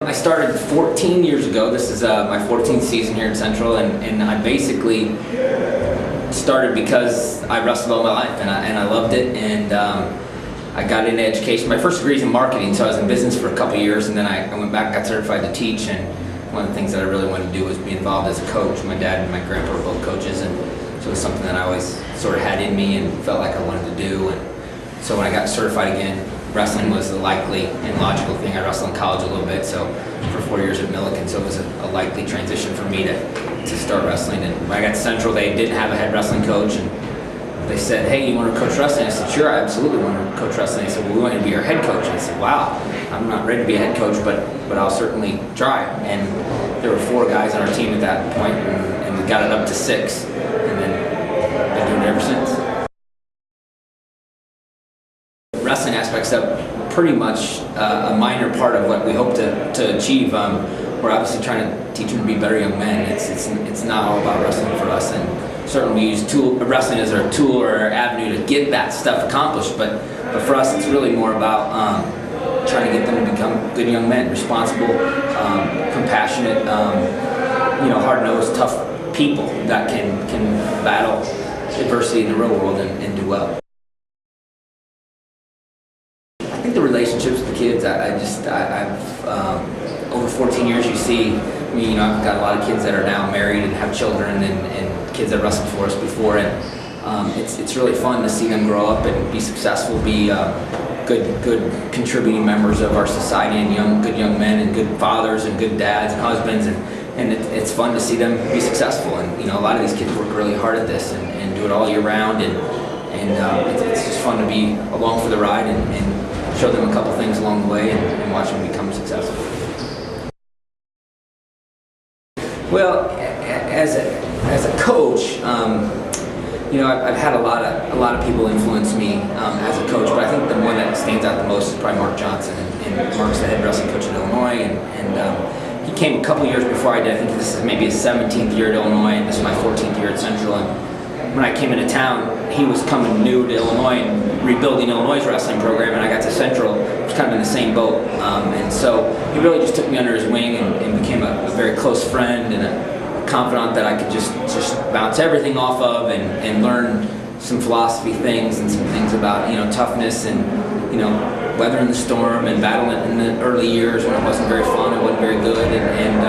I started 14 years ago. This is my 14th season here in Central, and I basically started because I wrestled all my life, and I loved it, and I got into education. My first degree is in marketing, so I was in business for a couple years, and then I went back, got certified to teach, and one of the things that I really wanted to do was be involved as a coach. My dad and my grandpa were both coaches, and so it was something that I always sort of had in me and felt like I wanted to do. And so when I got certified again, wrestling was the likely and logical thing. I wrestled in college a little bit, so for 4 years at Millikan, so it was a likely transition for me to start wrestling. And when I got to Central, they didn't have a head wrestling coach, and they said, "Hey, you want to coach wrestling?" I said, "Sure, I absolutely want to coach wrestling." They said, "Well, we want you to be your head coach." And I said, "Wow, I'm not ready to be a head coach, but I'll certainly try." And there were 4 guys on our team at that point, and we got it up to 6, and then been doing it ever since. Wrestling aspects are pretty much a minor part of what we hope to achieve. We're obviously trying to teach them to be better young men. It's not all about wrestling for us, and certainly we use wrestling as our tool or our avenue to get that stuff accomplished. But for us, it's really more about trying to get them to become good young men, responsible, compassionate, hard-nosed, tough people that can battle adversity in the real world and do well. I think the relationships with the kids, I've over 14 years, you see, I've got a lot of kids that are now married and have children, and kids that wrestled for us before, and it's really fun to see them grow up and be successful, be good contributing members of our society, and good young men, and good fathers, and good dads and husbands, and it's fun to see them be successful. And a lot of these kids work really hard at this and do it all year round, and it's just fun to be along for the ride and show them a couple things along the way and watch them become successful. Well, as a coach, I've had a lot of people influence me as a coach, but I think the one that stands out the most is probably Mark Johnson. And Mark's the head wrestling coach at Illinois, and he came a couple years before I did. I think this is maybe his 17th year at Illinois, and this is my 14th year at Central. And when I came into town, he was coming new to Illinois and rebuilding Illinois' wrestling program, and I got to Central, it was kind of in the same boat. And so he really just took me under his wing and became a very close friend and a confidant that I could just bounce everything off of and learn some philosophy things and some things about toughness and weathering the storm and battling in the early years when it wasn't very fun, it wasn't very good, and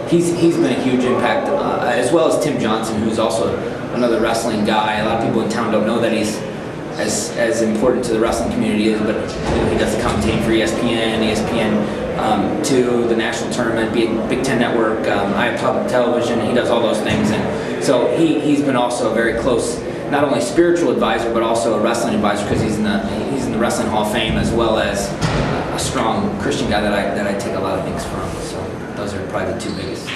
he's been a huge impact, as well as Tim Johnson, who's also another wrestling guy. A lot of people in town don't know that he's as important to the wrestling community is, but he does the commentating for ESPN2, the national tournament, Big Ten Network, I have public television. He does all those things, and so he's been also a very close, not only spiritual advisor, but also a wrestling advisor, because he's in the Wrestling Hall of Fame, as well as a strong Christian guy that I take a lot of things from. So those are probably the 2 biggest.